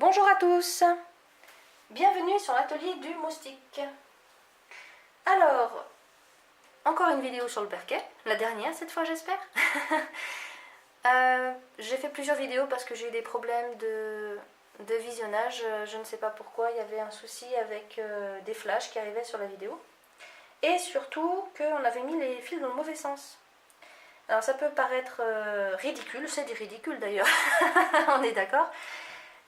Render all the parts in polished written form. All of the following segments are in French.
Bonjour à tous, bienvenue sur l'atelier du moustique. Alors, encore une vidéo sur le perquet, la dernière cette fois j'espère. J'ai fait plusieurs vidéos parce que j'ai eu des problèmes de visionnage, je ne sais pas pourquoi, il y avait un souci avec des flashs qui arrivaient sur la vidéo. Et surtout qu'on avait mis les fils dans le mauvais sens. Alors ça peut paraître ridicule, c'est du ridicule d'ailleurs, on est d'accord.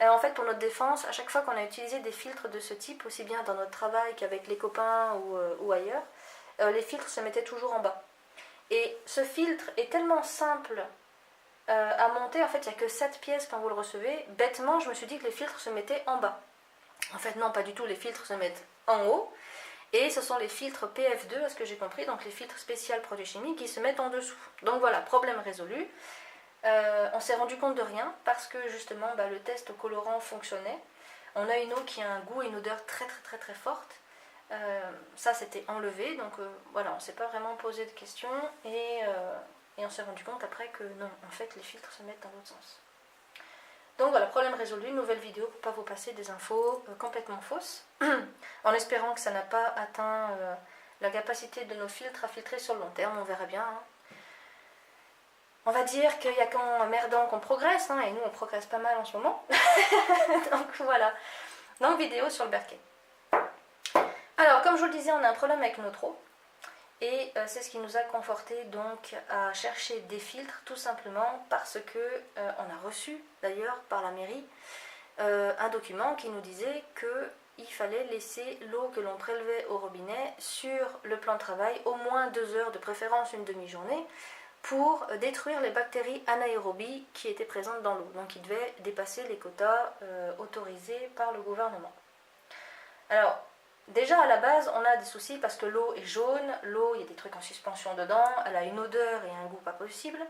En fait, pour notre défense, à chaque fois qu'on a utilisé des filtres de ce type, aussi bien dans notre travail qu'avec les copains ou ailleurs, les filtres se mettaient toujours en bas. Et ce filtre est tellement simple à monter, en fait, il n'y a que 7 pièces quand vous le recevez. Bêtement, je me suis dit que les filtres se mettaient en bas. En fait, non, pas du tout, les filtres se mettent en haut. Et ce sont les filtres PF2, à ce que j'ai compris, donc les filtres spéciaux produits chimiques qui se mettent en dessous. Donc voilà, problème résolu. On s'est rendu compte de rien parce que justement le test au colorant fonctionnait. On a une eau qui a un goût et une odeur très forte. Ça c'était enlevé, donc voilà, on ne s'est pas vraiment posé de questions et on s'est rendu compte après que non, en fait les filtres se mettent dans l'autre sens. Donc voilà, problème résolu, nouvelle vidéo pour ne pas vous passer des infos complètement fausses, en espérant que ça n'a pas atteint la capacité de nos filtres à filtrer sur le long terme, on verra bien. On va dire qu'il n'y a qu'en merdant qu'on progresse, et nous on progresse pas mal en ce moment. Donc voilà, donc vidéo sur le berquet. Alors comme je vous le disais, on a un problème avec notre eau. Et c'est ce qui nous a conforté donc à chercher des filtres, tout simplement parce que on a reçu d'ailleurs par la mairie un document qui nous disait qu'il fallait laisser l'eau que l'on prélevait au robinet sur le plan de travail au moins 2 heures, de préférence une demi-journée, pour détruire les bactéries anaérobies qui étaient présentes dans l'eau. Donc il devait dépasser les quotas autorisés par le gouvernement. Alors, déjà à la base, on a des soucis parce que l'eau est jaune, l'eau, il y a des trucs en suspension dedans, elle a une odeur et un goût pas possible.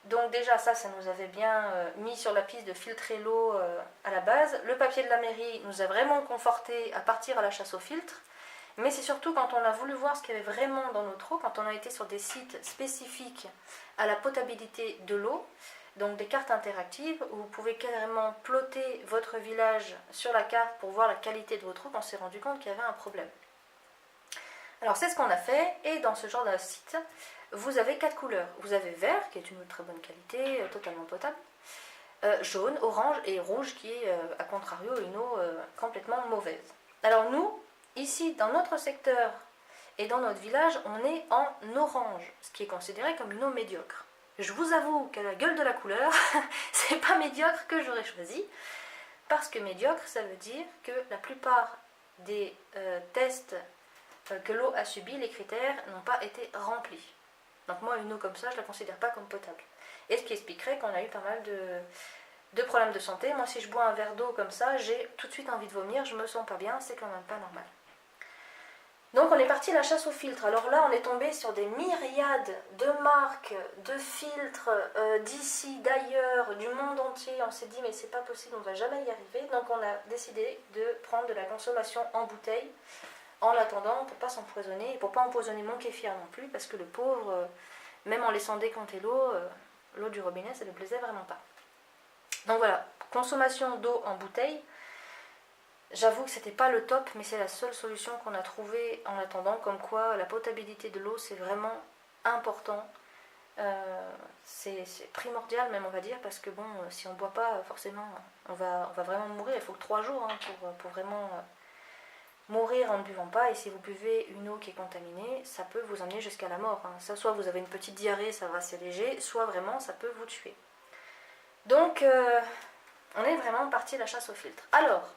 Donc déjà ça nous avait bien mis sur la piste de filtrer l'eau à la base. Le papier de la mairie nous a vraiment conforté à partir à la chasse aux filtres. Mais c'est surtout quand on a voulu voir ce qu'il y avait vraiment dans notre eau, quand on a été sur des sites spécifiques à la potabilité de l'eau, donc des cartes interactives où vous pouvez carrément plotter votre village sur la carte pour voir la qualité de votre eau, qu'on s'est rendu compte qu'il y avait un problème. Alors c'est ce qu'on a fait, et dans ce genre de site, vous avez 4 couleurs. Vous avez vert, qui est une eau de très bonne qualité, totalement potable, jaune, orange et rouge, qui est à contrario une eau complètement mauvaise. Alors nous, ici, dans notre secteur et dans notre village, on est en orange, ce qui est considéré comme une eau médiocre. Je vous avoue qu'à la gueule de la couleur, c'est pas médiocre que j'aurais choisi, parce que médiocre, ça veut dire que la plupart des tests que l'eau a subi, les critères n'ont pas été remplis. Donc moi, une eau comme ça, je ne la considère pas comme potable. Et ce qui expliquerait qu'on a eu pas mal de problèmes de santé. Moi, si je bois un verre d'eau comme ça, j'ai tout de suite envie de vomir, je me sens pas bien, c'est quand même pas normal. Donc on est parti à la chasse aux filtres. Alors là, on est tombé sur des myriades de marques, de filtres d'ici, d'ailleurs, du monde entier. On s'est dit mais c'est pas possible, on va jamais y arriver. Donc on a décidé de prendre de la consommation en bouteille en l'attendant pour ne pas s'empoisonner et pour ne pas empoisonner mon kéfir non plus, parce que le pauvre, même en laissant décanter l'eau, l'eau du robinet, ça ne lui plaisait vraiment pas. Donc voilà, consommation d'eau en bouteille. J'avoue que c'était pas le top, mais c'est la seule solution qu'on a trouvée en attendant, comme quoi la potabilité de l'eau c'est vraiment important. C'est primordial même, on va dire, parce que bon, si on ne boit pas, forcément on va vraiment mourir. Il faut que 3 jours pour vraiment mourir en ne buvant pas. Et si vous buvez une eau qui est contaminée, ça peut vous emmener jusqu'à la mort. Ça, soit vous avez une petite diarrhée, ça va, c'est léger, soit vraiment ça peut vous tuer. Donc on est vraiment parti à la chasse aux filtres. Alors,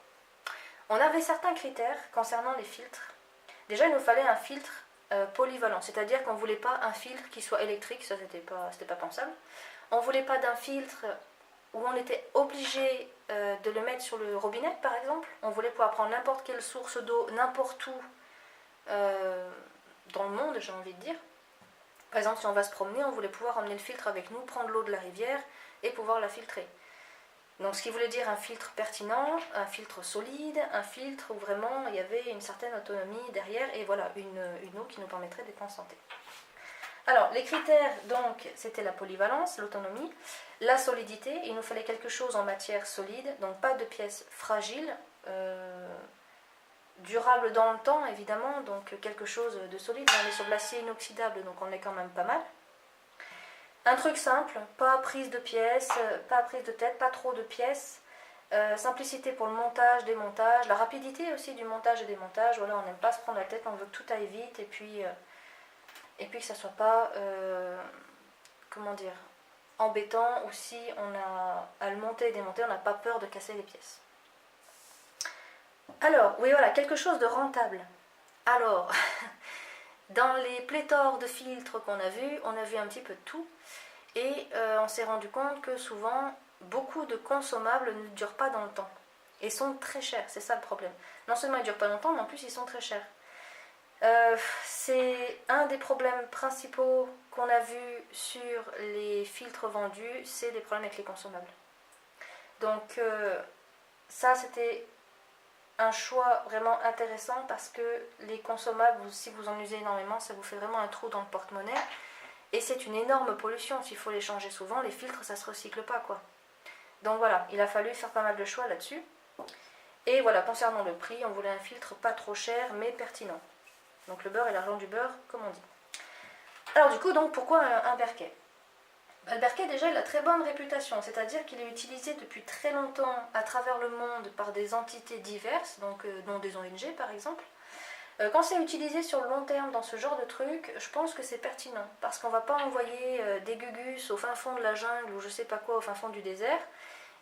on avait certains critères concernant les filtres. Déjà, il nous fallait un filtre polyvalent, c'est-à-dire qu'on ne voulait pas un filtre qui soit électrique, ça c'était pas pensable. On ne voulait pas d'un filtre où on était obligé de le mettre sur le robinet, par exemple. On voulait pouvoir prendre n'importe quelle source d'eau, n'importe où dans le monde, j'ai envie de dire. Par exemple, si on va se promener, on voulait pouvoir emmener le filtre avec nous, prendre l'eau de la rivière et pouvoir la filtrer. Donc ce qui voulait dire un filtre pertinent, un filtre solide, un filtre où vraiment il y avait une certaine autonomie derrière, et voilà, une eau qui nous permettrait d'être en santé. Alors, les critères, donc, c'était la polyvalence, l'autonomie, la solidité. Il nous fallait quelque chose en matière solide, donc pas de pièces fragiles, durable dans le temps, évidemment, donc quelque chose de solide. On est sur de l'acier inoxydable, donc on est quand même pas mal. Un truc simple, pas prise de pièces, pas prise de tête, pas trop de pièces. Simplicité pour le montage, démontage, la rapidité aussi du montage et démontage. Voilà, on n'aime pas se prendre la tête, on veut que tout aille vite et puis que ça soit pas, comment dire, embêtant, ou si on a à le monter et démonter, on n'a pas peur de casser les pièces. Alors, oui voilà, quelque chose de rentable. Alors, dans les pléthores de filtres qu'on a vus, on a vu un petit peu de tout, et on s'est rendu compte que souvent, beaucoup de consommables ne durent pas dans le temps, et sont très chers, c'est ça le problème. Non seulement ils ne durent pas longtemps, mais en plus ils sont très chers. C'est un des problèmes principaux qu'on a vu sur les filtres vendus, c'est des problèmes avec les consommables. Donc ça c'était un choix vraiment intéressant, parce que les consommables, si vous en usez énormément, ça vous fait vraiment un trou dans le porte-monnaie, et c'est une énorme pollution. S'il faut les changer souvent, les filtres ça se recycle pas quoi. Donc voilà, il a fallu faire pas mal de choix là-dessus. Et voilà, concernant le prix, on voulait un filtre pas trop cher mais pertinent. Donc le beurre et l'argent du beurre, comme on dit. Alors du coup, donc pourquoi un Berkey? Le Berkey, déjà, il a très bonne réputation, c'est-à-dire qu'il est utilisé depuis très longtemps à travers le monde par des entités diverses, donc dont des ONG par exemple. Quand c'est utilisé sur le long terme dans ce genre de truc, je pense que c'est pertinent, parce qu'on ne va pas envoyer des gugus au fin fond de la jungle ou je sais pas quoi au fin fond du désert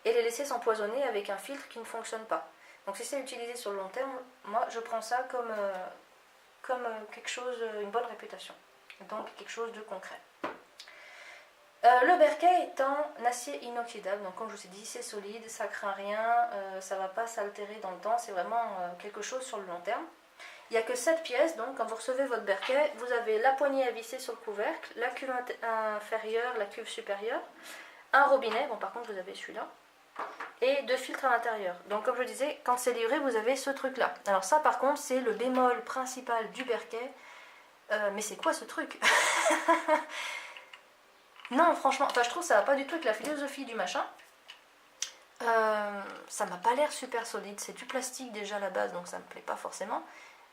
et les laisser s'empoisonner avec un filtre qui ne fonctionne pas. Donc si c'est utilisé sur le long terme, moi je prends ça comme quelque chose, une bonne réputation, donc quelque chose de concret. Le Berkey est en acier inoxydable, donc comme je vous ai dit, c'est solide, ça craint rien, ça ne va pas s'altérer dans le temps, c'est vraiment quelque chose sur le long terme. Il n'y a que 7 pièces, donc quand vous recevez votre Berkey, vous avez la poignée à visser sur le couvercle, la cuve inférieure, la cuve supérieure, un robinet, bon par contre vous avez celui-là, et 2 filtres à l'intérieur. Donc comme je disais, quand c'est livré, vous avez ce truc-là. Alors ça par contre, c'est le bémol principal du Berkey. Mais c'est quoi ce truc? Non, franchement, enfin je trouve que ça va pas du tout avec la philosophie du machin. Ça m'a pas l'air super solide, c'est du plastique déjà à la base, donc ça me plaît pas forcément.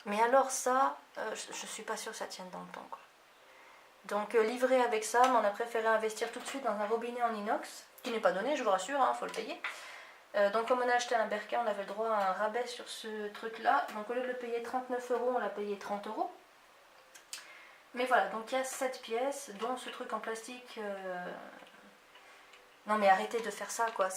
Mais alors ça, je suis pas sûre que ça tienne dans le temps, quoi. Donc livré avec ça, mais on a préféré investir tout de suite dans un robinet en inox, qui n'est pas donné, je vous rassure, hein, faut le payer. Donc comme on a acheté un Berkey, on avait le droit à un rabais sur ce truc-là. Donc au lieu de le payer 39 €, on l'a payé 30 €. Mais voilà, donc il y a 7 pièces, dont ce truc en plastique. Non mais arrêtez de faire ça quoi.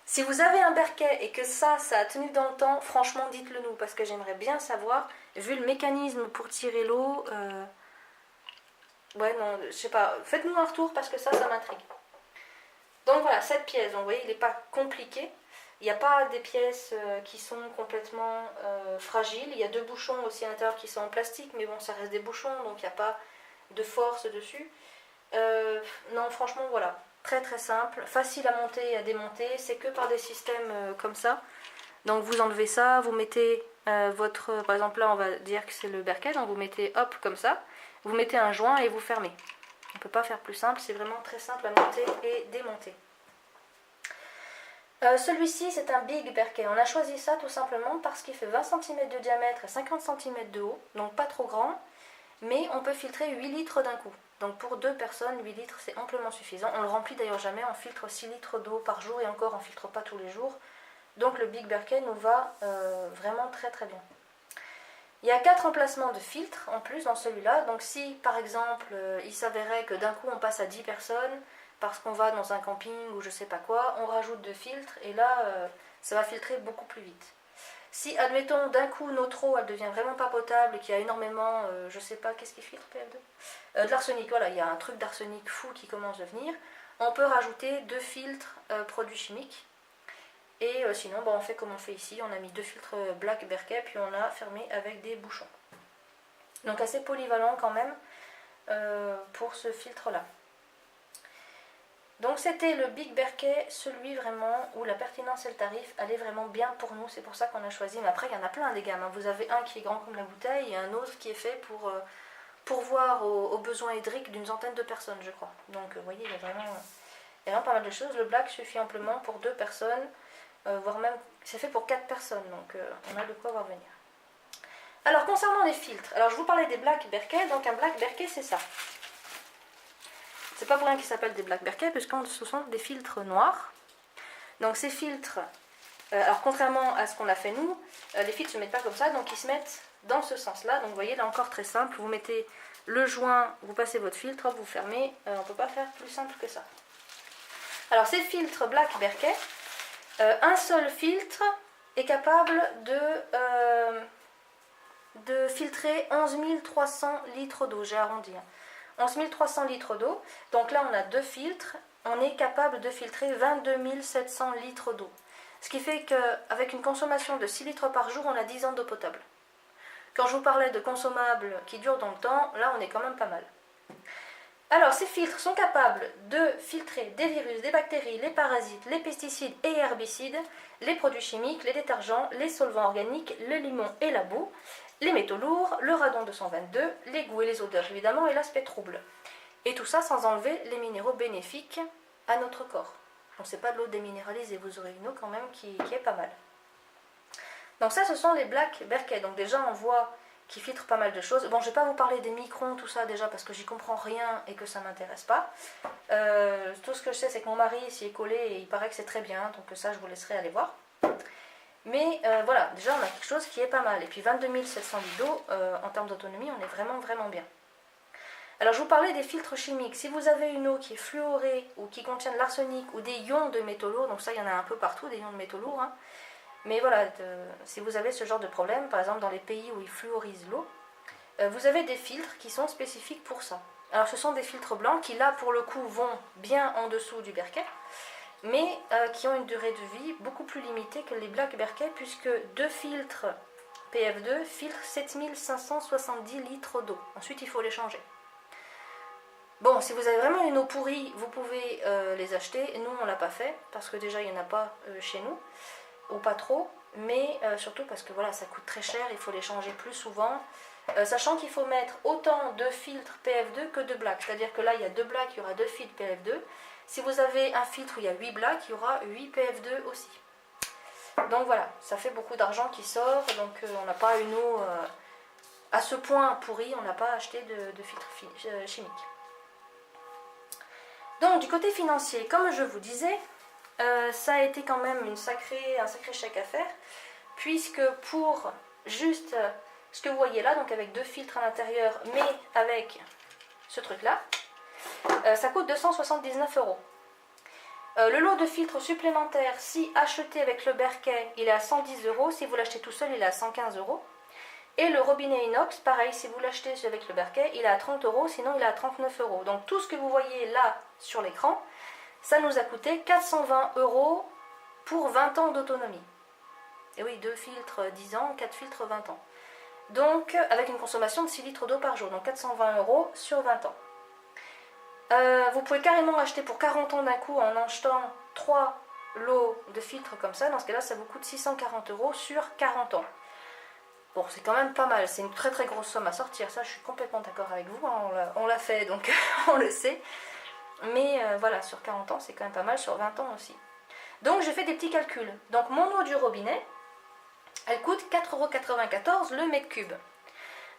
Si vous avez un Berkey et que ça a tenu dans le temps, franchement dites-le nous, parce que j'aimerais bien savoir, vu le mécanisme pour tirer l'eau. Ouais non, je sais pas, faites-nous un retour parce que ça m'intrigue. Donc voilà, 7 pièces, donc vous voyez il n'est pas compliqué. Il n'y a pas des pièces qui sont complètement fragiles. Il y a 2 bouchons aussi à l'intérieur qui sont en plastique, mais bon, ça reste des bouchons, donc il n'y a pas de force dessus. Non, franchement, voilà. Très très simple, facile à monter et à démonter. C'est que par des systèmes comme ça. Donc vous enlevez ça, vous mettez votre... Par exemple là, on va dire que c'est le Berkey, donc vous mettez hop, comme ça. Vous mettez un joint et vous fermez. On ne peut pas faire plus simple, c'est vraiment très simple à monter et démonter. Celui-ci c'est un Big Berkey. On a choisi ça tout simplement parce qu'il fait 20 cm de diamètre et 50 cm de haut, donc pas trop grand, mais on peut filtrer 8 litres d'un coup. Donc pour 2 personnes, 8 litres c'est amplement suffisant. On le remplit d'ailleurs jamais, on filtre 6 litres d'eau par jour et encore on ne filtre pas tous les jours. Donc le Big Berkey nous va vraiment très très bien. Il y a 4 emplacements de filtres en plus dans celui-là. Donc si par exemple il s'avérait que d'un coup on passe à 10 personnes, parce qu'on va dans un camping ou je sais pas quoi, on rajoute 2 filtres et là ça va filtrer beaucoup plus vite. Si admettons d'un coup notre eau elle devient vraiment pas potable et qu'il y a énormément, je sais pas, qu'est-ce qui filtre PF2 de l'arsenic, voilà, il y a un truc d'arsenic fou qui commence à venir, on peut rajouter 2 filtres produits chimiques. Et sinon on fait comme on fait ici, on a mis 2 filtres Black Berkey puis on a fermé avec des bouchons. Donc assez polyvalent quand même pour ce filtre là. Donc c'était le Big Berkey, celui vraiment où la pertinence et le tarif allaient vraiment bien pour nous, c'est pour ça qu'on a choisi. Mais après il y en a plein des gammes, vous avez un qui est grand comme la bouteille et un autre qui est fait pourvoir aux besoins hydriques d'une centaine de personnes, je crois. Donc vous voyez, il y a vraiment pas mal de choses. Le black suffit amplement pour 2 personnes, voire même, c'est fait pour 4 personnes, donc on a de quoi voir venir. Alors concernant les filtres, alors je vous parlais des Black Berkey, donc un Black Berkey c'est ça. C'est pas pour rien qu'ils s'appellent des Black Berkey, puisque ce sont des filtres noirs. Donc ces filtres, alors contrairement à ce qu'on a fait nous, les filtres ne se mettent pas comme ça, donc ils se mettent dans ce sens-là. Donc vous voyez, là encore très simple, vous mettez le joint, vous passez votre filtre, hop, vous fermez, on ne peut pas faire plus simple que ça. Alors ces filtres Black Berkey, un seul filtre est capable de filtrer 11 300 litres d'eau, j'ai arrondi. 11 300 litres d'eau, donc là on a 2 filtres, on est capable de filtrer 22 700 litres d'eau. Ce qui fait qu'avec une consommation de 6 litres par jour, on a 10 ans d'eau potable. Quand je vous parlais de consommables qui durent dans le temps, là on est quand même pas mal. Alors ces filtres sont capables de filtrer des virus, des bactéries, les parasites, les pesticides et herbicides, les produits chimiques, les détergents, les solvants organiques, le limon et la boue, les métaux lourds, le radon 222, les goûts et les odeurs évidemment et l'aspect trouble. Et tout ça sans enlever les minéraux bénéfiques à notre corps. Donc c'est pas de l'eau déminéralisée, vous aurez une eau quand même qui est pas mal. Donc ça ce sont les Black Berkey. Donc déjà on voit qu'ils filtrent pas mal de choses. Bon je vais pas vous parler des microns, tout ça déjà parce que j'y comprends rien et que ça m'intéresse pas. Tout ce que je sais c'est que mon mari s'y est collé et il paraît que c'est très bien. Donc ça je vous laisserai aller voir. Mais voilà, déjà on a quelque chose qui est pas mal. Et puis 22 700 litres d'eau, en termes d'autonomie, on est vraiment bien. Alors je vous parlais des filtres chimiques. Si vous avez une eau qui est fluorée ou qui contient de l'arsenic ou des ions de métaux lourds, donc ça il y en a un peu partout, des ions de métaux lourds. Hein. Mais voilà, si vous avez ce genre de problème, par exemple dans les pays où ils fluorisent l'eau, vous avez des filtres qui sont spécifiques pour ça. Alors ce sont des filtres blancs qui là pour le coup vont bien en dessous du Berkey, mais qui ont une durée de vie beaucoup plus limitée que les Black Berkey, puisque 2 filtres PF2 filtrent 7570 litres d'eau. Ensuite il faut les changer. Bon, si vous avez vraiment une eau pourrie, vous pouvez les acheter. Nous on ne l'a pas fait, parce que déjà il n'y en a pas chez nous, ou pas trop, mais surtout parce que voilà, ça coûte très cher, il faut les changer plus souvent. Sachant qu'il faut mettre autant de filtres PF2 que de black, c'est-à-dire que là il y a 2 black, il y aura 2 filtres PF2. Si vous avez un filtre où il y a 8 black, il y aura 8 PF2 aussi. Donc voilà, ça fait beaucoup d'argent qui sort, donc on n'a pas une eau à ce point pourrie, on n'a pas acheté de filtres chimiques. Donc du côté financier, comme je vous disais, ça a été quand même un sacré chèque à faire, puisque pour juste ce que vous voyez là, donc avec 2 filtres à l'intérieur, mais avec ce truc-là, ça coûte 279 €. Le lot de filtres supplémentaires, si acheté avec le Berkey, il est à 110 €. Si vous l'achetez tout seul, il est à 115 €. Et le robinet inox, pareil, si vous l'achetez avec le Berkey, il est à 30 €, sinon il est à 39 €. Donc tout ce que vous voyez là sur l'écran, ça nous a coûté 420 € pour 20 ans d'autonomie. Et oui, 2 filtres 10 ans, 4 filtres 20 ans. Donc avec une consommation de 6 litres d'eau par jour, donc 420 € sur 20 ans. Vous pouvez carrément acheter pour 40 ans d'un coup en achetant 3 lots de filtres comme ça. Dans ce cas-là, ça vous coûte 640 € sur 40 ans. Bon, c'est quand même pas mal. C'est une très grosse somme à sortir. Ça, je suis complètement d'accord avec vous. On l'a fait, donc on le sait. Mais voilà, sur 40 ans, c'est quand même pas mal. Sur 20 ans aussi. Donc, j'ai fait des petits calculs. Donc, mon eau du robinet, elle coûte 4,94 € le mètre cube.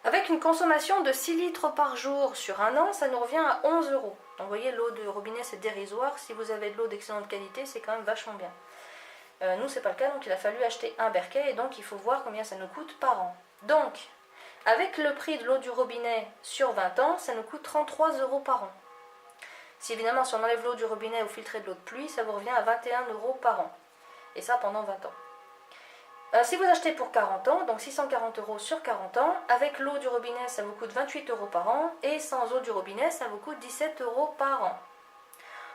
Avec une consommation de 6 litres par jour sur un an, ça nous revient à 11 €. Donc vous voyez, l'eau de robinet c'est dérisoire. Si vous avez de l'eau d'excellente qualité, c'est quand même vachement bien. Nous c'est pas le cas, donc il a fallu acheter un Berkey et donc il faut voir combien ça nous coûte par an. Donc, avec le prix de l'eau du robinet sur 20 ans, ça nous coûte 33 € par an. Si évidemment si on enlève l'eau du robinet ou filtrer de l'eau de pluie, ça vous revient à 21 € par an. Et ça pendant 20 ans. Si vous achetez pour 40 ans, donc 640 € sur 40 ans, avec l'eau du robinet ça vous coûte 28 € par an, et sans eau du robinet ça vous coûte 17 € par an.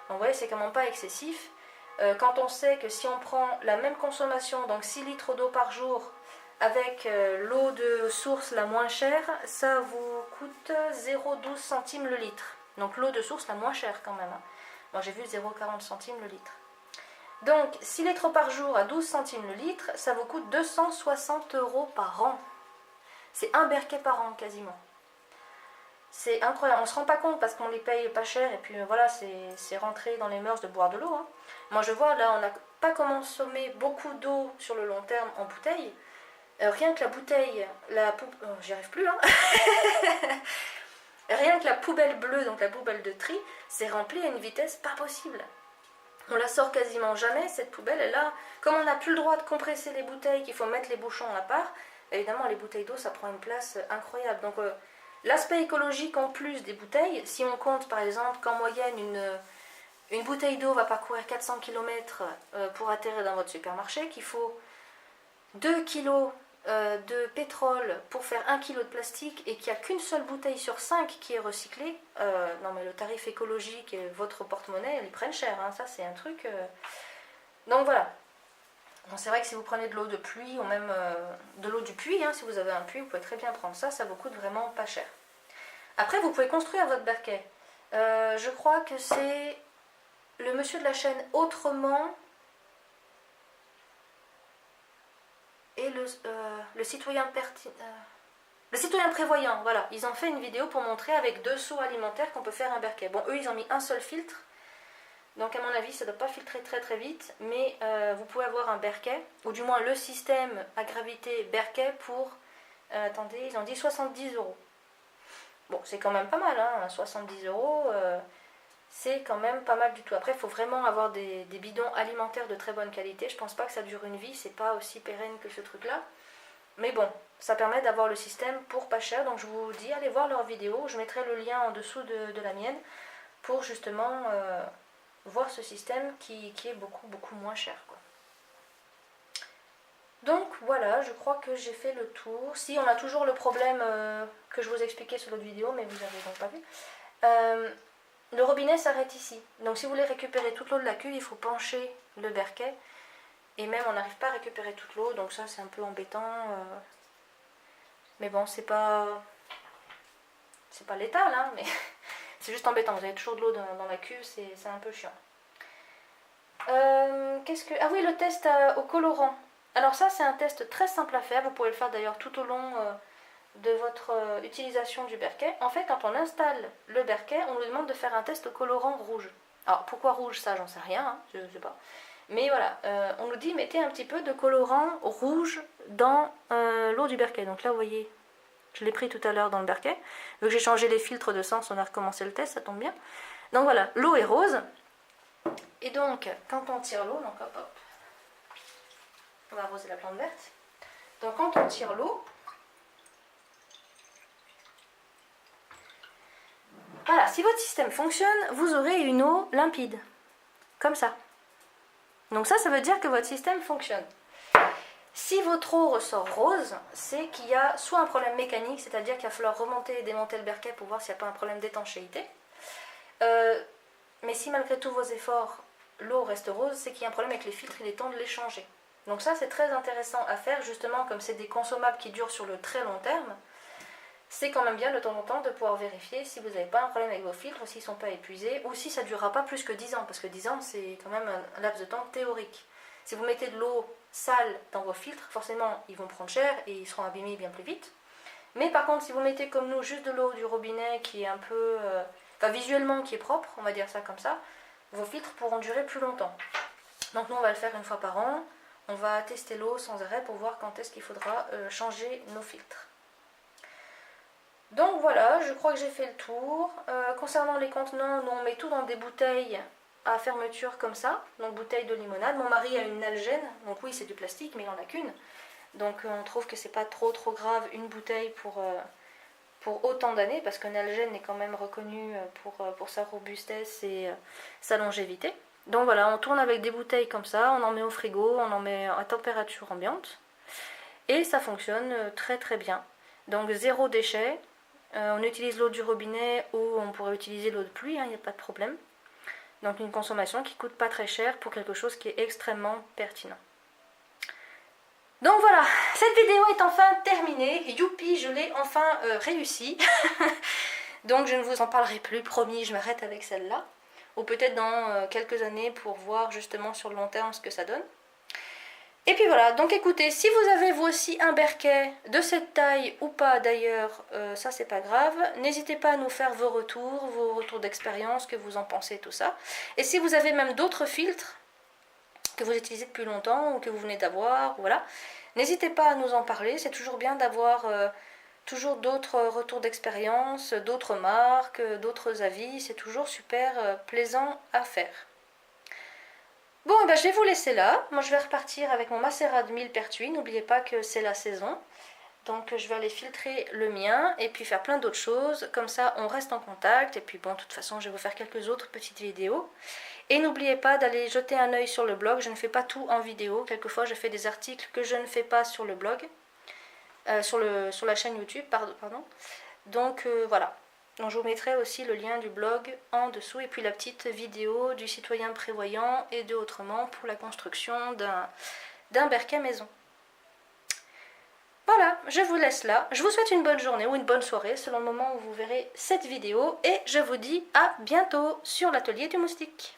Donc vous voyez, c'est quand même pas excessif. Quand on sait que si on prend la même consommation, donc 6 litres d'eau par jour, avec l'eau de source la moins chère, ça vous coûte 0,12 centimes le litre. Donc l'eau de source la moins chère quand même. Moi j'ai vu 0,40 centimes le litre. Donc 6 litres par jour à 12 centimes le litre, ça vous coûte 260 € par an. C'est un Berkey par an quasiment. C'est incroyable, on se rend pas compte parce qu'on les paye pas cher et puis voilà, c'est rentré dans les mœurs de boire de l'eau. Hein. Moi je vois là, on n'a pas consommé beaucoup d'eau sur le long terme en bouteille. Rien que la bouteille, j'y arrive plus hein. Rien que la poubelle bleue, donc la poubelle de tri, c'est rempli à une vitesse pas possible. On la sort quasiment jamais cette poubelle. Et là, comme on n'a plus le droit de compresser les bouteilles, qu'il faut mettre les bouchons à part, évidemment les bouteilles d'eau ça prend une place incroyable. Donc l'aspect écologique en plus des bouteilles, si on compte par exemple qu'en moyenne une bouteille d'eau va parcourir 400 km pour atterrir dans votre supermarché, qu'il faut 2 kg de pétrole pour faire 1 kg de plastique et qu'il n'y a qu'une seule bouteille sur 5 qui est recyclée, non mais le tarif écologique et votre porte-monnaie, ils prennent cher, hein, ça c'est un truc... Donc voilà. Bon, c'est vrai que si vous prenez de l'eau de pluie ou même de l'eau du puits, hein, si vous avez un puits, vous pouvez très bien prendre ça, ça vous coûte vraiment pas cher. Après, vous pouvez construire votre berquet. Je crois que c'est le monsieur de la chaîne Autrement et le citoyen le citoyen prévoyant, voilà. Ils ont fait une vidéo pour montrer avec 2 seaux alimentaires qu'on peut faire un berquet. Bon, eux, ils ont mis un seul filtre. Donc à mon avis, ça ne doit pas filtrer très très vite, mais vous pouvez avoir un berquet, ou du moins le système à gravité berquet pour, attendez, ils ont dit 70 €. Bon, c'est quand même pas mal, hein, 70 €, c'est quand même pas mal du tout. Après, il faut vraiment avoir des bidons alimentaires de très bonne qualité. Je pense pas que ça dure une vie, c'est pas aussi pérenne que ce truc-là. Mais bon, ça permet d'avoir le système pour pas cher, donc je vous dis, allez voir leur vidéo, je mettrai le lien en dessous de la mienne, pour justement... voir ce système qui est beaucoup beaucoup moins cher quoi. Donc voilà, je crois que j'ai fait le tour. Si on a toujours le problème que je vous expliquais sur l'autre vidéo, mais vous n'avez donc pas vu, le robinet s'arrête ici. Donc si vous voulez récupérer toute l'eau de la cuve, il faut pencher le berquet, et même on n'arrive pas à récupérer toute l'eau, donc ça c'est un peu embêtant, mais bon, c'est pas létal hein, mais c'est juste embêtant, vous avez toujours de l'eau dans la cuve, c'est un peu chiant. Ah oui, le test au colorant. Alors ça, c'est un test très simple à faire. Vous pouvez le faire d'ailleurs tout au long de votre utilisation du berquet. En fait, quand on installe le berquet, on nous demande de faire un test au colorant rouge. Alors pourquoi rouge, ça j'en sais rien, hein, je ne sais pas. Mais voilà, on nous dit mettez un petit peu de colorant rouge dans l'eau du berquet. Donc là, vous voyez... Je l'ai pris tout à l'heure dans le berquet. Vu que j'ai changé les filtres de sens, on a recommencé le test, ça tombe bien. Donc voilà, l'eau est rose. Et donc, quand on tire l'eau, donc hop, hop, on va arroser la plante verte. Donc quand on tire l'eau, voilà, si votre système fonctionne, vous aurez une eau limpide. Comme ça. Donc ça veut dire que votre système fonctionne. Si votre eau ressort rose, c'est qu'il y a soit un problème mécanique, c'est-à-dire qu'il va falloir remonter et démonter le berquet pour voir s'il n'y a pas un problème d'étanchéité. Mais si malgré tous vos efforts, l'eau reste rose, c'est qu'il y a un problème avec les filtres, il est temps de les changer. Donc ça c'est très intéressant à faire, justement comme c'est des consommables qui durent sur le très long terme, c'est quand même bien de temps en temps de pouvoir vérifier si vous n'avez pas un problème avec vos filtres, s'ils ne sont pas épuisés, ou si ça ne durera pas plus que 10 ans, parce que 10 ans c'est quand même un laps de temps théorique. Si vous mettez de l'eau sale dans vos filtres, forcément ils vont prendre cher et ils seront abîmés bien plus vite. Mais par contre, si vous mettez comme nous juste de l'eau du robinet qui est un peu... enfin visuellement qui est propre, on va dire ça comme ça, vos filtres pourront durer plus longtemps. Donc nous on va le faire une fois par an, on va tester l'eau sans arrêt pour voir quand est-ce qu'il faudra changer nos filtres. Donc voilà, je crois que j'ai fait le tour. Concernant les contenants, nous on met tout dans des bouteilles à fermeture comme ça, donc bouteille de limonade. Mon mari a une Nalgene, donc oui c'est du plastique mais il n'en a qu'une. Donc on trouve que c'est pas trop grave une bouteille pour autant d'années, parce que Nalgene est quand même reconnu pour sa robustesse et sa longévité. Donc voilà, on tourne avec des bouteilles comme ça, on en met au frigo, on en met à température ambiante, et ça fonctionne très très bien. Donc zéro déchet, on utilise l'eau du robinet ou on pourrait utiliser l'eau de pluie, il n'y a pas de problème. Donc une consommation qui coûte pas très cher pour quelque chose qui est extrêmement pertinent. Donc voilà, cette vidéo est enfin terminée. Youpi, je l'ai enfin réussi. Donc je ne vous en parlerai plus, promis, je m'arrête avec celle-là. Ou peut-être dans quelques années pour voir justement sur le long terme ce que ça donne. Et puis voilà, donc écoutez, si vous avez vous aussi un berquet de cette taille ou pas d'ailleurs, ça c'est pas grave. N'hésitez pas à nous faire vos retours d'expérience, que vous en pensez, tout ça. Et si vous avez même d'autres filtres que vous utilisez depuis longtemps ou que vous venez d'avoir, voilà, n'hésitez pas à nous en parler. C'est toujours bien d'avoir toujours d'autres retours d'expérience, d'autres marques, d'autres avis. C'est toujours super plaisant à faire. Bon, ben, je vais vous laisser là. Moi, je vais repartir avec mon macérat de millepertuis. N'oubliez pas que c'est la saison. Donc, je vais aller filtrer le mien et puis faire plein d'autres choses. Comme ça, on reste en contact. Et puis, bon, de toute façon, je vais vous faire quelques autres petites vidéos. Et n'oubliez pas d'aller jeter un œil sur le blog. Je ne fais pas tout en vidéo. Quelquefois, je fais des articles que je ne fais pas sur le blog. Sur la chaîne YouTube, pardon. Donc, voilà. Donc je vous mettrai aussi le lien du blog en dessous et puis la petite vidéo du citoyen prévoyant et de Autrement pour la construction d'un berquet maison. Voilà, je vous laisse là. Je vous souhaite une bonne journée ou une bonne soirée selon le moment où vous verrez cette vidéo et je vous dis à bientôt sur l'atelier du moustique.